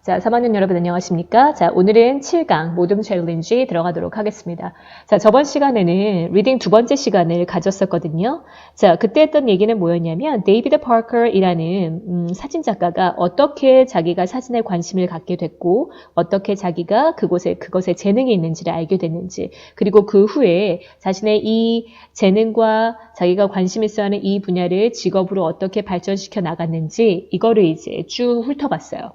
자, 3학년 여러분 안녕하십니까? 자, 오늘은 7강 모둠 챌린지 들어가도록 하겠습니다. 자, 저번 시간에는 리딩 두 번째 시간을 가졌었거든요. 자, 그때 했던 얘기는 뭐였냐면 데이비드 파커이라는 사진작가가 어떻게 자기가 사진에 관심을 갖게 됐고 어떻게 자기가 그것에 재능이 있는지를 알게 됐는지 그리고 그 후에 자신의 이 재능과 자기가 관심 있어 하는 이 분야를 직업으로 어떻게 발전시켜 나갔는지 이거를 이제 쭉 훑어봤어요.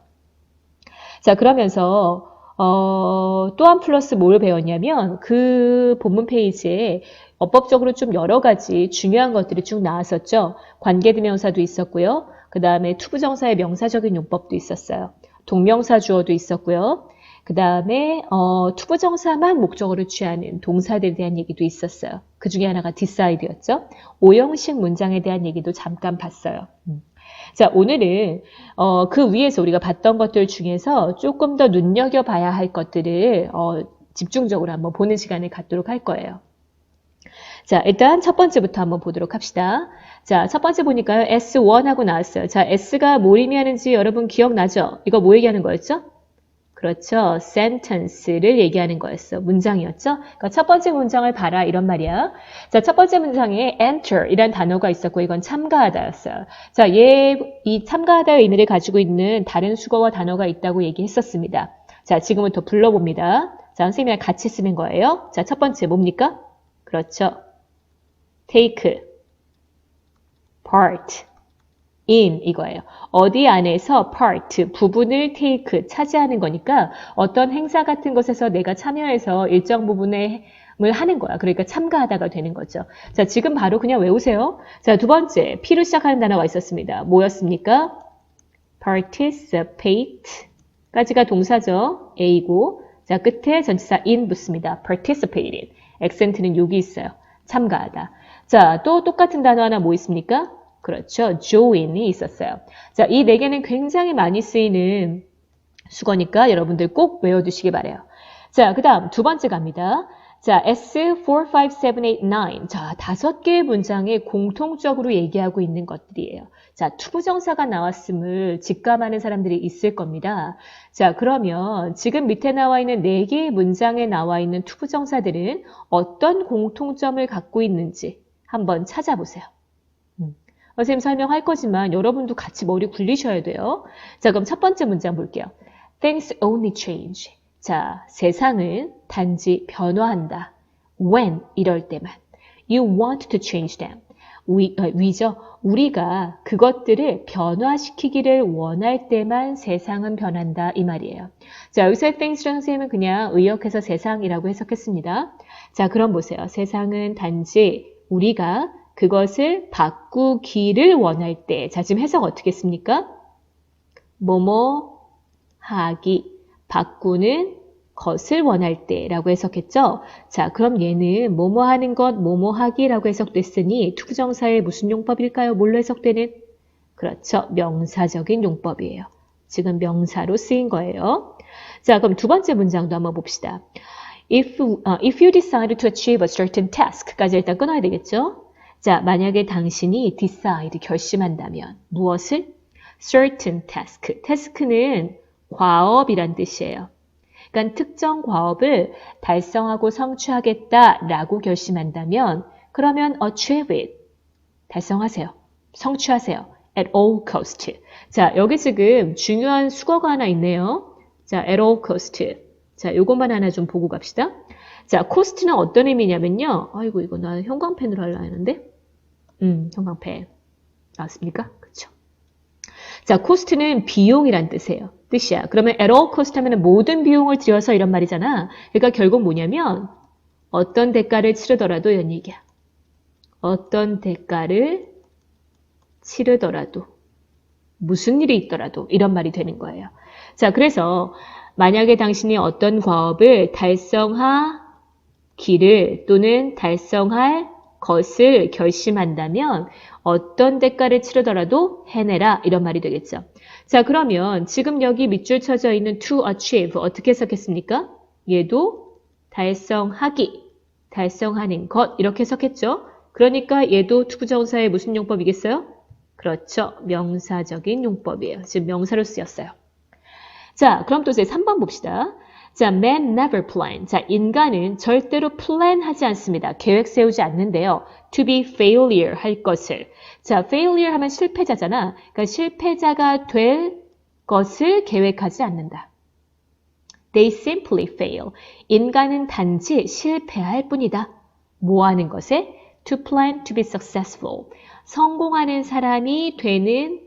자, 그러면서 또한 플러스 뭘 배웠냐면 그 본문 페이지에 어법적으로 좀 여러 가지 중요한 것들이 쭉 나왔었죠. 관계대명사도 있었고요. 그 다음에 투부정사의 명사적인 용법도 있었어요. 동명사 주어도 있었고요. 그 다음에 투부정사만 목적어로 취하는 동사들에 대한 얘기도 있었어요. 그 중에 하나가 decide였죠. 오형식 문장에 대한 얘기도 잠깐 봤어요. 자, 오늘은 그 위에서 우리가 봤던 것들 중에서 조금 더 눈여겨봐야 할 것들을 집중적으로 한번 보는 시간을 갖도록 할 거예요. 자, 일단 첫 번째부터 한번 보도록 합시다. 자, 첫 번째 보니까요. S1하고 나왔어요. 자, S가 뭘 의미하는지 여러분 기억나죠? 이거 뭐 얘기하는 거였죠? 그렇죠. sentence를 얘기하는 거였어. 문장이었죠. 그러니까 첫 번째 문장을 봐라 이런 말이야. 자, 첫 번째 문장에 enter 이란 단어가 있었고 이건 참가하다였어요. 자, 이 참가하다의 의미를 가지고 있는 다른 수거와 단어가 있다고 얘기했었습니다. 자, 지금부터 불러봅니다. 자, 선생님이랑 같이 쓰는 거예요. 자, 첫 번째 뭡니까? 그렇죠. take, part, in 이거예요. 어디 안에서 part, 부분을 take, 차지하는 거니까 어떤 행사 같은 것에서 내가 참여해서 일정 부분을 하는 거야. 그러니까 참가하다가 되는 거죠. 자, 지금 바로 그냥 외우세요. 자, 두 번째, P로 시작하는 단어가 있었습니다. 뭐였습니까? participate 까지가 동사죠. A고 자, 끝에 전치사 in 붙습니다. participated. 액센트는 여기 있어요. 참가하다. 자, 또 똑같은 단어 하나 뭐 있습니까? 그렇죠. join이 있었어요. 자, 이 네 개는 굉장히 많이 쓰이는 수거니까 여러분들 꼭 외워두시기 바래요. 자, 그 다음 두 번째 갑니다. 자, S, 4, 5, 7, 8, 9. 자, 5개의 문장에 공통적으로 얘기하고 있는 것들이에요. 자, 투부정사가 나왔음을 직감하는 사람들이 있을 겁니다. 자, 그러면 지금 밑에 나와 있는 4개의 문장에 나와 있는 투부정사들은 어떤 공통점을 갖고 있는지 한번 찾아보세요. 선생님 설명할 거지만 여러분도 같이 머리 굴리셔야 돼요. 자, 그럼 첫 번째 문장 볼게요. Things only change. 자, 세상은 단지 변화한다. When 이럴 때만. You want to change them. 위죠. 우리가 그것들을 변화시키기를 원할 때만 세상은 변한다 이 말이에요. 자, 여기서 things를 선생님은 그냥 의역해서 세상이라고 해석했습니다. 자, 그럼 보세요. 세상은 단지 우리가 그것을 바꾸기를 원할 때. 자, 지금 해석 어떻게 했습니까? 뭐뭐 하기, 바꾸는 것을 원할 때라고 해석했죠? 자, 그럼 얘는 뭐뭐 하는 것, 뭐뭐 하기라고 해석됐으니 투부정사의 무슨 용법일까요? 뭘로 해석되는? 그렇죠. 명사적인 용법이에요. 지금 명사로 쓰인 거예요. 자, 그럼 두 번째 문장도 한번 봅시다. If you decide to achieve a certain task까지 일단 끊어야 되겠죠? 자, 만약에 당신이 decide, 결심한다면 무엇을? certain task. task는 과업이란 뜻이에요. 그러니까 특정 과업을 달성하고 성취하겠다라고 결심한다면 그러면 achieve it. 달성하세요. 성취하세요. at all cost. 자, 여기 지금 중요한 수거가 하나 있네요. 자, at all cost. 자, 요것만 하나 좀 보고 갑시다. 자, cost는 어떤 의미냐면요. 아이고, 이거 나 형광펜으로 하려 했는데. 형광펜. 나왔습니까? 그렇죠. 자, cost는 비용이란 뜻이야. 그러면 at all cost 하면 모든 비용을 들여서 이런 말이잖아. 그러니까 결국 뭐냐면 어떤 대가를 치르더라도 이런 얘기야. 어떤 대가를 치르더라도 무슨 일이 있더라도 이런 말이 되는 거예요. 자, 그래서 만약에 당신이 어떤 과업을 달성하기를 또는 달성할 것을 결심한다면 어떤 대가를 치르더라도 해내라 이런 말이 되겠죠. 자, 그러면 지금 여기 밑줄 쳐져 있는 to achieve 어떻게 해석했습니까? 얘도 달성하기, 달성하는 것 이렇게 해석했죠. 그러니까 얘도 투부정사의 무슨 용법이겠어요? 그렇죠. 명사적인 용법이에요. 지금 명사로 쓰였어요. 자, 그럼 또 이제 3번 봅시다. 자, man never plan. 자, 인간은 절대로 plan하지 않습니다. 계획 세우지 않는데요. to be failure 할 것을. 자, failure 하면 실패자잖아. 그러니까 실패자가 될 것을 계획하지 않는다. They simply fail. 인간은 단지 실패할 뿐이다. 뭐 하는 것에? To plan to be successful. 성공하는 사람이 되는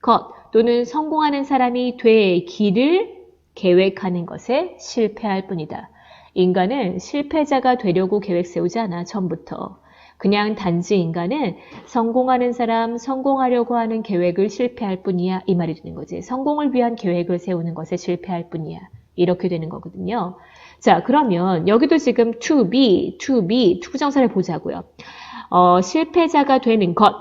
것 또는 성공하는 사람이 될 길을 계획하는 것에 실패할 뿐이다. 인간은 실패자가 되려고 계획 세우지 않아, 처음부터. 그냥 단지 인간은 성공하는 사람, 성공하려고 하는 계획을 실패할 뿐이야. 이 말이 되는 거지. 성공을 위한 계획을 세우는 것에 실패할 뿐이야. 이렇게 되는 거거든요. 자, 그러면 여기도 지금 to be, 투부정사를 보자고요. 실패자가 되는 것,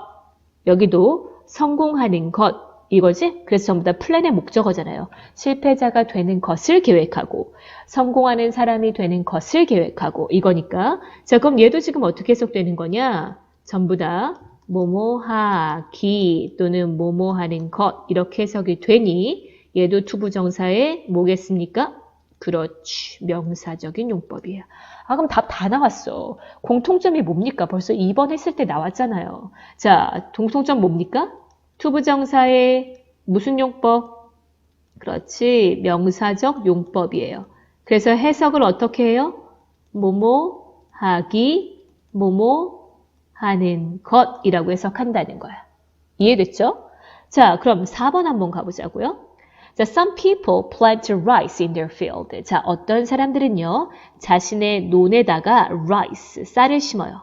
여기도 성공하는 것, 이거지? 그래서 전부 다 플랜의 목적어잖아요. 실패자가 되는 것을 계획하고 성공하는 사람이 되는 것을 계획하고 이거니까. 자, 그럼 얘도 지금 어떻게 해석되는 거냐? 전부 다 뭐뭐하기 또는 뭐뭐하는 것 이렇게 해석이 되니 얘도 투부정사에 뭐겠습니까? 그렇지. 명사적인 용법이에요. 아, 그럼 답 다 나왔어. 공통점이 뭡니까? 벌써 2번 했을 때 나왔잖아요. 자, 공통점 뭡니까? 투부정사의 무슨 용법? 그렇지. 명사적 용법이에요. 그래서 해석을 어떻게 해요? 뭐뭐 하기, 뭐뭐 하는 것이라고 해석한다는 거야. 이해됐죠? 자, 그럼 4번 한번 가보자고요. 자, some people plant rice in their field. 자, 어떤 사람들은요, 자신의 논에다가 rice, 쌀을 심어요.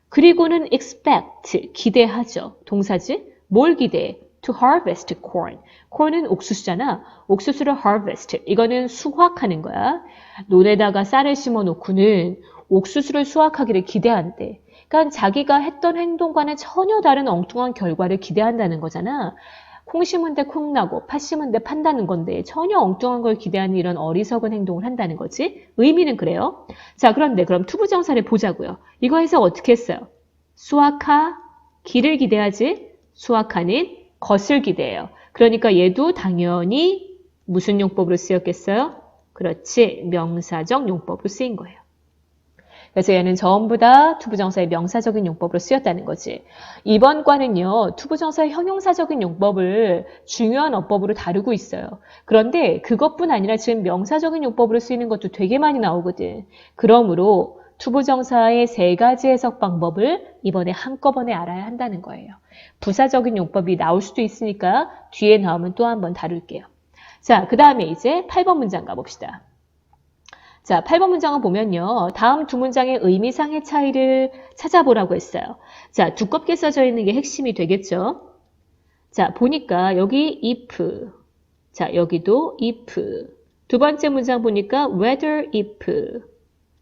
그리고는 expect, 기대하죠. 동사지? 뭘 기대해? To harvest corn. corn은 옥수수잖아. 옥수수를 harvest. 이거는 수확하는 거야. 논에다가 쌀을 심어 놓고는 옥수수를 수확하기를 기대한대. 그러니까 자기가 했던 행동과는 전혀 다른 엉뚱한 결과를 기대한다는 거잖아. 콩 심은데 콩 나고 팥 심은데 판다는 건데 전혀 엉뚱한 걸 기대하는 이런 어리석은 행동을 한다는 거지. 의미는 그래요. 자, 그런데 그럼 투부정사를 보자고요. 이거 해서 어떻게 했어요? 수확하기를 기대하지 수확하는 것을 기대해요. 그러니까 얘도 당연히 무슨 용법으로 쓰였겠어요? 그렇지. 명사적 용법으로 쓰인 거예요. 그래서 얘는 전부 다 투부정사의 명사적인 용법으로 쓰였다는 거지. 이번 과는요, 투부정사의 형용사적인 용법을 중요한 어법으로 다루고 있어요. 그런데 그것뿐 아니라 지금 명사적인 용법으로 쓰이는 것도 되게 많이 나오거든. 그러므로 투부정사의 3가지 해석 방법을 이번에 한꺼번에 알아야 한다는 거예요. 부사적인 용법이 나올 수도 있으니까 뒤에 나오면 또 한번 다룰게요. 자, 그 다음에 이제 8번 문장 가봅시다. 자, 8번 문장을 보면요. 다음 두 문장의 의미상의 차이를 찾아보라고 했어요. 자, 두껍게 써져 있는 게 핵심이 되겠죠. 자, 보니까 여기 if. 자, 여기도 if. 두 번째 문장 보니까 whether if.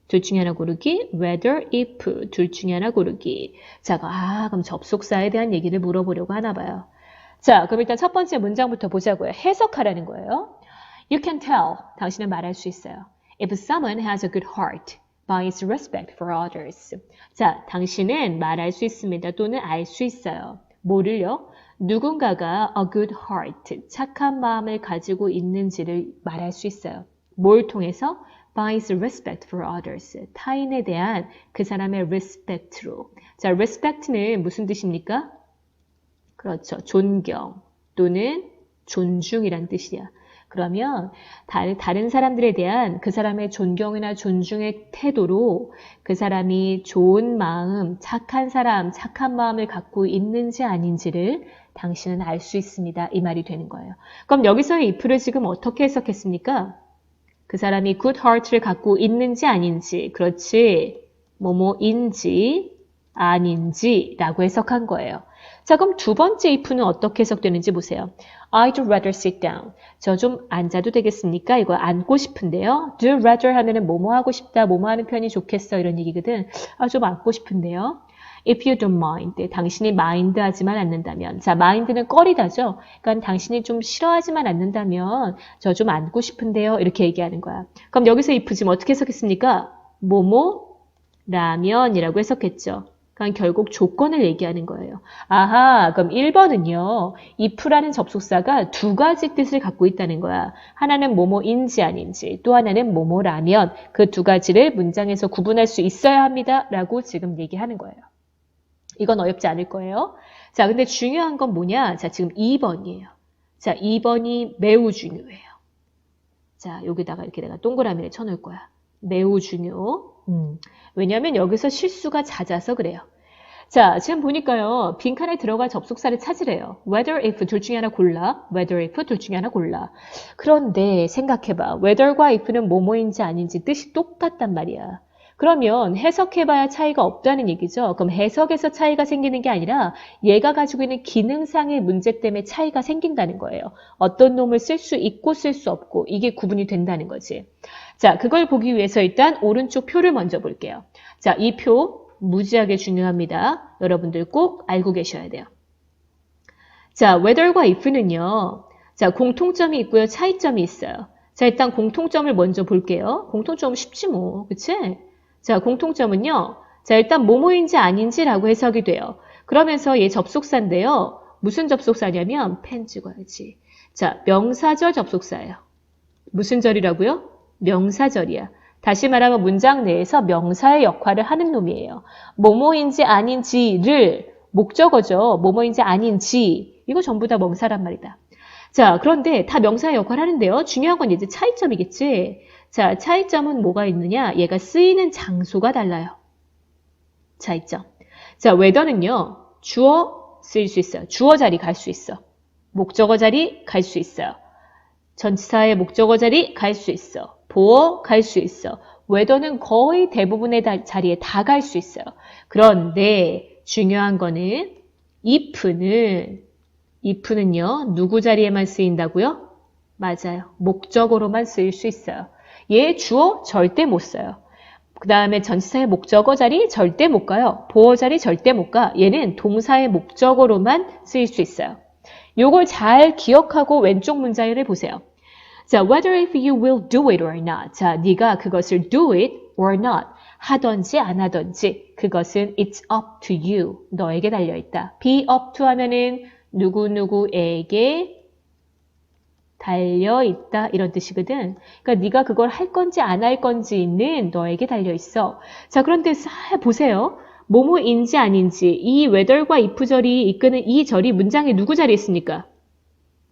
둘 중에 하나 고르기, whether if. 둘 중에 하나 고르기. 자, 그럼 접속사에 대한 얘기를 물어보려고 하나 봐요. 자, 그럼 일단 첫 번째 문장부터 보자고요. 해석하라는 거예요. You can tell. 당신은 말할 수 있어요. If someone has a good heart by its respect for others. 자, 당신은 말할 수 있습니다. 또는 알 수 있어요. 뭐를요? 누군가가 a good heart, 착한 마음을 가지고 있는지를 말할 수 있어요. 뭘 통해서? By its respect for others. 타인에 대한 그 사람의 respect로. 자, respect는 무슨 뜻입니까? 그렇죠. 존경 또는 존중이란 뜻이야. 그러면 다른 사람들에 대한 그 사람의 존경이나 존중의 태도로 그 사람이 좋은 마음, 착한 사람, 착한 마음을 갖고 있는지 아닌지를 당신은 알 수 있습니다. 이 말이 되는 거예요. 그럼 여기서의 if를 지금 어떻게 해석했습니까? 그 사람이 good heart를 갖고 있는지 아닌지, 그렇지, 뭐뭐인지 아닌지라고 해석한 거예요. 자, 그럼 두 번째 if는 어떻게 해석되는지 보세요. I'd rather sit down. 저 좀 앉아도 되겠습니까? 이거 앉고 싶은데요. Do rather 하면은 뭐뭐 하고 싶다, 뭐뭐 하는 편이 좋겠어 이런 얘기거든. 좀 앉고 싶은데요. If you don't mind. 당신이 mind 하지만 않는다면. 자, mind는 꺼리다죠. 그러니까 당신이 좀 싫어하지만 않는다면 저 좀 앉고 싶은데요. 이렇게 얘기하는 거야. 그럼 여기서 if 지금 어떻게 해석했습니까? 뭐뭐 라면이라고 해석했죠. 그러니까 결국 조건을 얘기하는 거예요. 아하, 그럼 1번은요. if라는 접속사가 두 가지 뜻을 갖고 있다는 거야. 하나는 뭐뭐인지 아닌지, 또 하나는 뭐뭐라면 그 두 가지를 문장에서 구분할 수 있어야 합니다. 라고 지금 얘기하는 거예요. 이건 어렵지 않을 거예요. 자, 근데 중요한 건 뭐냐? 자, 지금 2번이에요. 자, 2번이 매우 중요해요. 자, 여기다가 이렇게 내가 동그라미를 쳐놓을 거야. 매우 중요. 왜냐하면 여기서 실수가 잦아서 그래요. 자, 지금 보니까요. 빈칸에 들어갈 접속사를 찾으래요. whether, if 둘 중에 하나 골라. whether, if 둘 중에 하나 골라. 그런데 생각해봐. whether과 if는 뭐뭐인지 아닌지 뜻이 똑같단 말이야. 그러면 해석해봐야 차이가 없다는 얘기죠. 그럼 해석에서 차이가 생기는 게 아니라 얘가 가지고 있는 기능상의 문제 때문에 차이가 생긴다는 거예요. 어떤 놈을 쓸 수 있고 쓸 수 없고 이게 구분이 된다는 거지. 자, 그걸 보기 위해서 일단 오른쪽 표를 먼저 볼게요. 자, 이 표 무지하게 중요합니다. 여러분들 꼭 알고 계셔야 돼요. 자, whether과 if는요. 자, 공통점이 있고요. 차이점이 있어요. 자, 일단 공통점을 먼저 볼게요. 공통점은 쉽지 뭐. 그치? 자, 공통점은요. 자, 일단 뭐뭐인지 아닌지라고 해석이 돼요. 그러면서 얘 접속사인데요. 무슨 접속사냐면 펜 찍어야지. 자, 명사절 접속사예요. 무슨 절이라고요? 명사절이야. 다시 말하면 문장 내에서 명사의 역할을 하는 놈이에요. 뭐뭐인지 아닌지를 목적어죠. 뭐뭐인지 아닌지 이거 전부 다 명사란 말이다. 자, 그런데 다 명사의 역할을 하는데요. 중요한 건 이제 차이점이겠지. 자, 차이점은 뭐가 있느냐? 얘가 쓰이는 장소가 달라요. 차이점. 자, whether는요. 주어 쓰일 수 있어요. 주어 자리 갈 수 있어. 목적어 자리 갈 수 있어요. 전치사의 목적어 자리 갈 수 있어. 보어 갈 수 있어. whether는 거의 대부분의 자리에 다 갈 수 있어요. 그런데 중요한 거는 if는요. 누구 자리에만 쓰인다고요? 맞아요. 목적어로만 쓰일 수 있어요. 얘 주어 절대 못 써요. 그 다음에 전치사의 목적어 자리 절대 못 가요. 보어 자리 절대 못 가. 얘는 동사의 목적어로만 쓰일 수 있어요. 요걸 잘 기억하고 왼쪽 문장을 보세요. 자, whether if you will do it or not. 자, 네가 그것을 do it or not. 하던지 안 하던지 그것은 it's up to you. 너에게 달려있다. be up to 하면은 누구누구에게 달려있다 이런 뜻이거든. 그러니까 네가 그걸 할 건지 안 할 건지는 너에게 달려있어. 자, 그런데 보세요. 뭐뭐인지 아닌지 이 whether과 if 절이 이끄는 이 절이 문장에 누구 자리에 있습니까?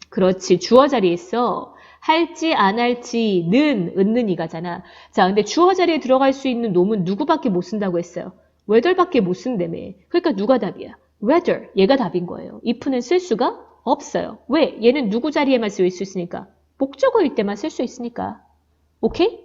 그렇지. 주어 자리에 있어. 할지 안 할지는 은는 이가잖아. 자, 근데 주어 자리에 들어갈 수 있는 놈은 누구밖에 못 쓴다고 했어요. whether밖에 못 쓴다며. 그러니까 누가 답이야? whether. 얘가 답인 거예요. if는 쓸 수가 없어요. 왜? 얘는 누구 자리에만 쓸 수 있으니까. 목적어일 때만 쓸 수 있으니까. 오케이?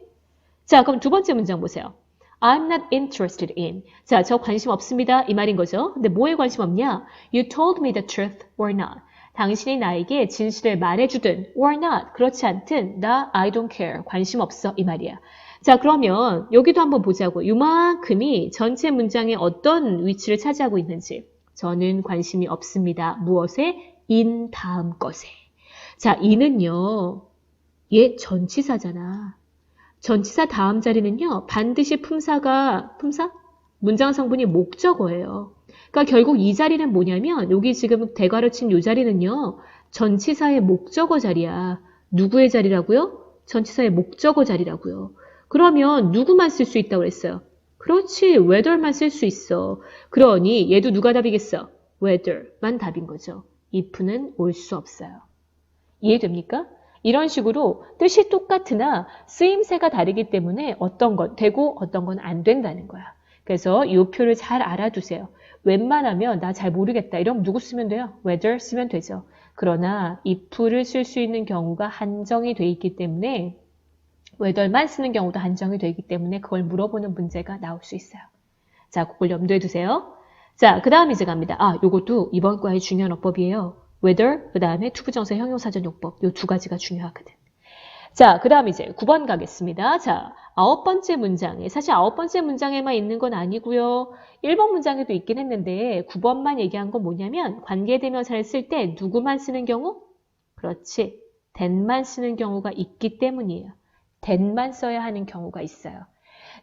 자, 그럼 두 번째 문장 보세요. I'm not interested in. 자, 저 관심 없습니다. 이 말인 거죠. 근데 뭐에 관심 없냐? You told me the truth or not. 당신이 나에게 진실을 말해주든 or not. 그렇지 않든 나 I don't care. 관심 없어. 이 말이야. 자, 그러면 여기도 한번 보자고. 요만큼이 전체 문장에 어떤 위치를 차지하고 있는지. 저는 관심이 없습니다. 무엇에? in 다음 것에. 자, 이는요. 얘 전치사잖아. 전치사 다음 자리는요. 반드시 품사? 문장 성분이 목적어예요. 그러니까 결국 이 자리는 뭐냐면 여기 지금 대괄호 친 이 자리는요. 전치사의 목적어 자리야. 누구의 자리라고요? 전치사의 목적어 자리라고요. 그러면 누구만 쓸 수 있다고 그랬어요? 그렇지. whether만 쓸 수 있어. 그러니 얘도 누가 답이겠어? whether만 답인 거죠. if는 올 수 없어요. 이해됩니까? 이런 식으로 뜻이 똑같으나 쓰임새가 다르기 때문에 어떤 건 되고 어떤 건 안 된다는 거야. 그래서 이 표를 잘 알아두세요. 웬만하면 나 잘 모르겠다. 이러면 누구 쓰면 돼요? whether 쓰면 되죠. 그러나 if를 쓸 수 있는 경우가 한정이 돼 있기 때문에 whether만 쓰는 경우도 한정이 돼 있기 때문에 그걸 물어보는 문제가 나올 수 있어요. 자, 그걸 염두에 두세요. 자, 그 다음 이제 갑니다. 요것도 이번 과의 중요한 어법이에요. whether, 그 다음에 투부정사 형용사전용법. 요 두 가지가 중요하거든. 자, 그 다음 이제 9번 가겠습니다. 자, 9번째 문장에, 사실 9번째 문장에만 있는 건 아니고요. 1번 문장에도 있긴 했는데 9번만 얘기한 건 뭐냐면 관계대명사를 쓸 때 누구만 쓰는 경우? 그렇지. that만 쓰는 경우가 있기 때문이에요. that만 써야 하는 경우가 있어요.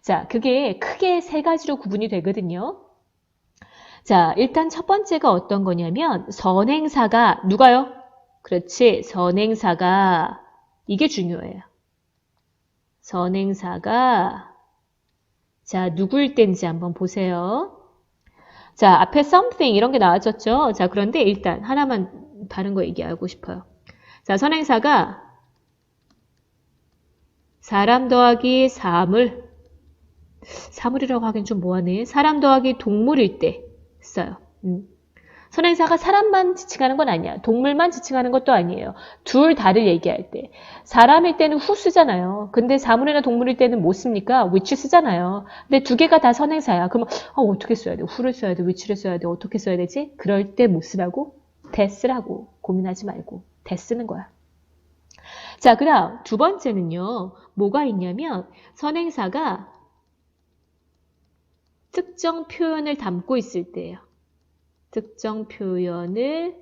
자, 그게 크게 세 가지로 구분이 되거든요. 자, 일단 첫 번째가 어떤 거냐면 선행사가 누가요? 그렇지. 선행사가 이게 중요해요. 선행사가 자, 누구일 때인지 한번 보세요. 자, 앞에 something 이런 게 나왔었죠. 자, 그런데 일단 하나만 다른 거 얘기하고 싶어요. 자, 선행사가 사람 더하기 사물이라고 하긴 좀 뭐하네. 사람 더하기 동물일 때 써요. 선행사가 사람만 지칭하는 건 아니야. 동물만 지칭하는 것도 아니에요. 둘 다를 얘기할 때. 사람일 때는 who 쓰잖아요. 근데 사물이나 동물일 때는 뭐 씁니까? which 쓰잖아요. 근데 두 개가 다 선행사야. 그러면 어떻게 써야 돼? who를 써야 돼? which를 써야 돼? 어떻게 써야 되지? 그럴 때 뭐 쓰라고? that 쓰라고. 고민하지 말고 that 쓰는 거야. 자, 그 다음 두 번째는요. 뭐가 있냐면 선행사가 특정 표현을 담고 있을 때예요. 특정 표현을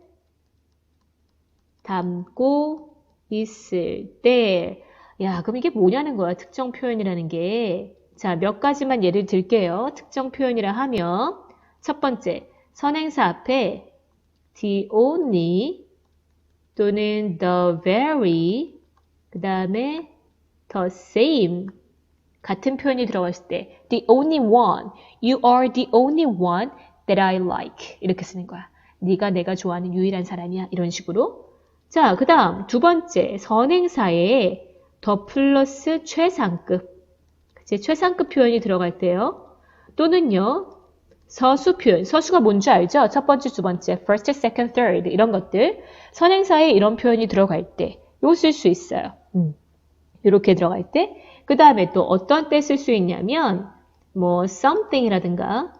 담고 있을 때, 야, 그럼 이게 뭐냐는 거야, 특정 표현이라는 게. 자, 몇 가지만 예를 들게요. 특정 표현이라 하면, 첫 번째, 선행사 앞에 the only 또는 the very, 그 다음에 the same, 같은 표현이 들어갔을 때, the only one, you are the only one that I like. 이렇게 쓰는 거야. 네가 내가 좋아하는 유일한 사람이야. 이런 식으로. 자, 그 다음 두 번째 선행사에 더 플러스 최상급. 그치? 최상급 표현이 들어갈 때요. 또는요. 서수 표현. 서수가 뭔지 알죠? 첫 번째, 두 번째, first, second, third 이런 것들. 선행사에 이런 표현이 들어갈 때 요 쓸 수 있어요. 이렇게 들어갈 때. 그 다음에 또 어떤 때 쓸 수 있냐면 뭐 something이라든가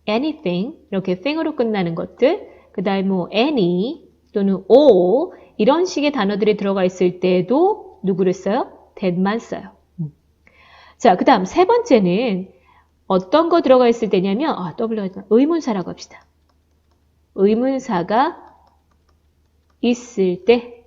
anything 이렇게 thing으로 끝나는 것들, 그 다음에 뭐 any 또는 all 이런 식의 단어들이 들어가 있을 때도 누구를 써요? that만 써요. 자, 그 다음 세 번째는 어떤 거 들어가 있을 때냐면 의문사라고 합시다. 의문사가 있을 때.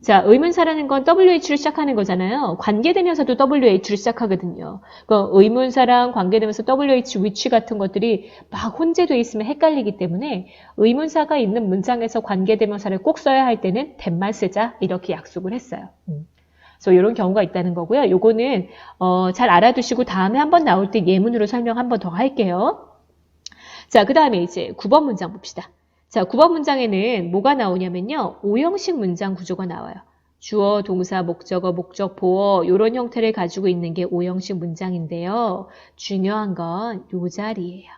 자, 의문사라는 건 WH로 시작하는 거잖아요. 관계대명사도 WH로 시작하거든요. 그 의문사랑 관계대명사 WH, which 같은 것들이 막 혼재되어 있으면 헷갈리기 때문에 의문사가 있는 문장에서 관계대명사를 꼭 써야 할 때는 that만 쓰자 이렇게 약속을 했어요. 그래서 이런 경우가 있다는 거고요. 요거는 잘 알아두시고 다음에 한번 나올 때 예문으로 설명 한번 더 할게요. 자, 그 다음에 이제 9번 문장 봅시다. 자, 9번 문장에는 뭐가 나오냐면요. 5형식 문장 구조가 나와요. 주어, 동사, 목적어, 목적, 보어 이런 형태를 가지고 있는 게 5형식 문장인데요. 중요한 건 요 자리예요.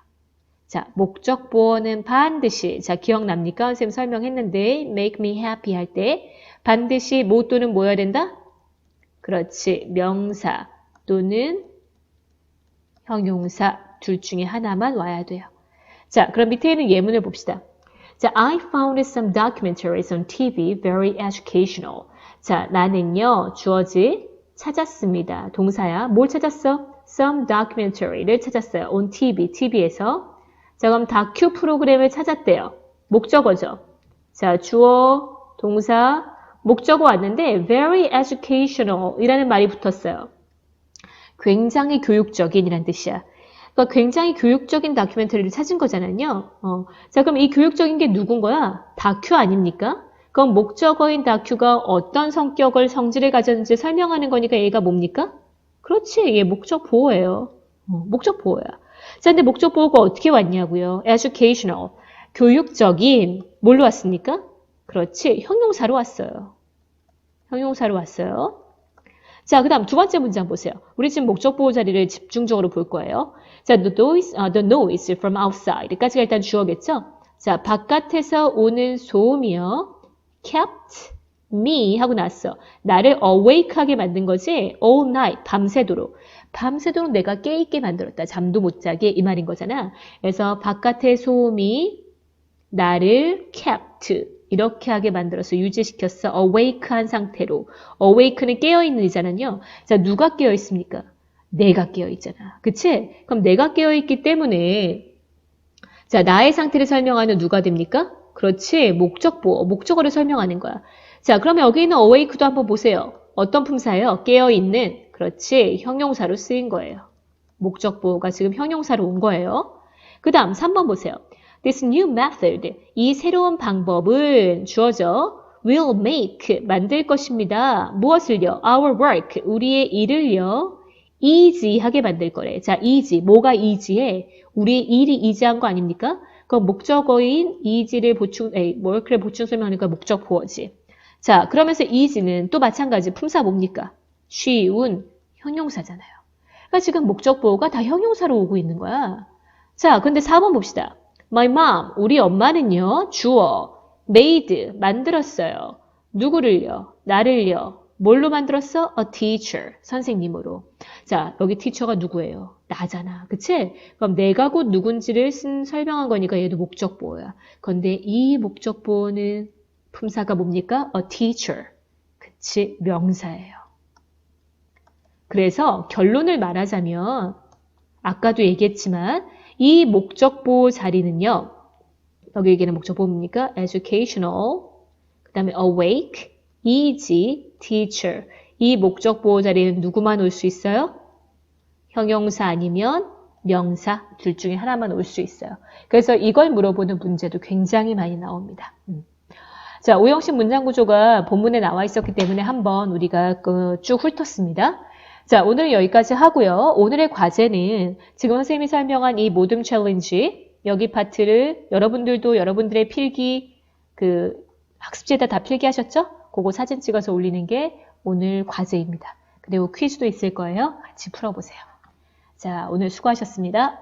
자, 목적, 보어는 반드시 자 기억납니까? 선생님 설명했는데 make me happy 할 때 반드시 뭐 또는 뭐여야 된다? 그렇지. 명사 또는 형용사 둘 중에 하나만 와야 돼요. 자, 그럼 밑에 있는 예문을 봅시다. 자, I found some documentaries on TV very educational. 자, 나는요, 주어지 찾았습니다. 동사야. 뭘 찾았어? Some documentary를 찾았어요. on TV, TV에서. 자, 그럼 다큐 프로그램을 찾았대요. 목적어죠. 자, 주어, 동사, 목적어 왔는데 very educational 이라는 말이 붙었어요. 굉장히 교육적인 이란 뜻이야. 그러니까 굉장히 교육적인 다큐멘터리를 찾은 거잖아요. 자, 그럼 이 교육적인 게 누군 거야? 다큐 아닙니까? 그럼 목적어인 다큐가 어떤 성질을 가졌는지 설명하는 거니까 얘가 뭡니까? 그렇지, 얘 목적 보호예요. 목적 보호야. 자, 근데 목적 보호가 어떻게 왔냐고요? educational, 교육적인, 뭘로 왔습니까? 그렇지, 형용사로 왔어요. 형용사로 왔어요. 자, 그 다음 두 번째 문장 보세요. 우리 지금 목적 보호 자리를 집중적으로 볼 거예요. 자, the noise from outside까지가 일단 주어겠죠? 자, 바깥에서 오는 소음이요. kept me 하고 났어. 나를 awake하게 만든 거지. all night, 밤새도록. 밤새도록 내가 깨있게 만들었다. 잠도 못 자게 이 말인 거잖아. 그래서 바깥의 소음이 나를 kept 이렇게 하게 만들어서 유지시켰어. awake한 상태로. awake는 깨어있는 이잖아요. 자, 누가 깨어있습니까? 내가 깨어있잖아. 그치? 그럼 내가 깨어있기 때문에 자, 나의 상태를 설명하는 누가 됩니까? 그렇지. 목적보, 목적어를 설명하는 거야. 자, 그러면 여기 있는 awake도 한번 보세요. 어떤 품사예요? 깨어있는. 그렇지. 형용사로 쓰인 거예요. 목적보가 지금 형용사로 온 거예요. 그 다음 3번 보세요. This new method, 이 새로운 방법은 주어져 will make, 만들 것입니다. 무엇을요? Our work, 우리의 일을요. easy하게 만들 거래. 자, easy, 뭐가 easy해? 우리의 일이 easy한 거 아닙니까? 그럼 목적어인 easy를 work를 보충 설명하니까 목적보어지. 자, 그러면서 easy는 또 마찬가지 품사 뭡니까? 쉬운 형용사잖아요. 그러니까 지금 목적보어가 다 형용사로 오고 있는 거야. 자, 근데 4번 봅시다. My mom, 우리 엄마는요, 주어, made, 만들었어요. 누구를요? 나를요. 뭘로 만들었어? A teacher, 선생님으로. 자, 여기 teacher가 누구예요? 나잖아. 그치? 그럼 내가 곧 누군지를 설명한 거니까 얘도 목적보어야. 근데 이 목적보어는 품사가 뭡니까? A teacher. 그치? 명사예요. 그래서 결론을 말하자면 아까도 얘기했지만 이 목적보호 자리는요. 여기 얘기하는 목적보호 뭡니까? educational, 그 다음에 awake, easy, teacher. 이 목적보호 자리는 누구만 올 수 있어요? 형용사 아니면 명사 둘 중에 하나만 올 수 있어요. 그래서 이걸 물어보는 문제도 굉장히 많이 나옵니다. 자, 오형식 문장 구조가 본문에 나와 있었기 때문에 한번 우리가 쭉 훑었습니다. 자, 오늘은 여기까지 하고요. 오늘의 과제는 지금 선생님이 설명한 이 모듬 챌린지, 여기 파트를 여러분들도 여러분들의 필기, 학습지에다 다 필기하셨죠? 그거 사진 찍어서 올리는 게 오늘 과제입니다. 그리고 퀴즈도 있을 거예요. 같이 풀어보세요. 자, 오늘 수고하셨습니다.